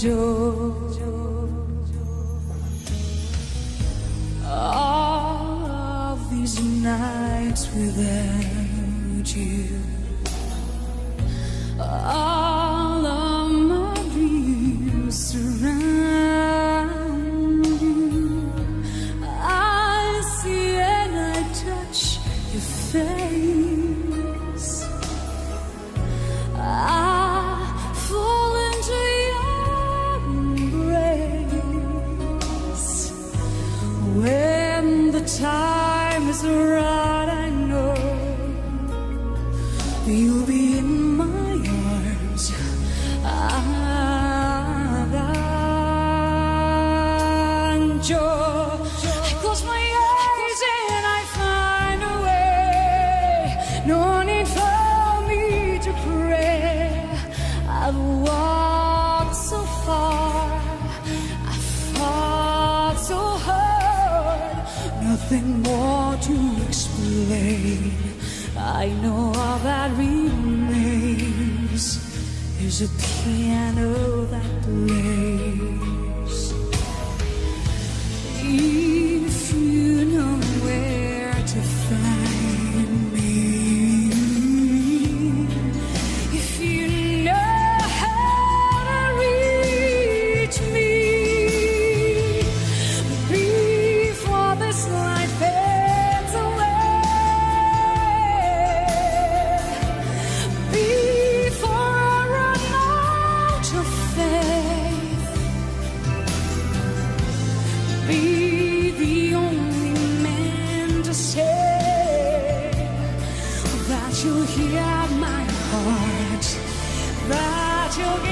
All of these nights without you, all of my dreams surround you. I see and I touch your face. I fall into your embrace. When the time is right, I know you'll be in my arms. And I close my eyes and I find a way. No need for me to pray. I've walked so far, I've fought so hard, nothing more to explain. I know all that remains is a piano that plays. If you know where to find me, if you know how to reach me, before this light fades away, before I run out of faith, be the only man to say that you'll hear my heart, that you'll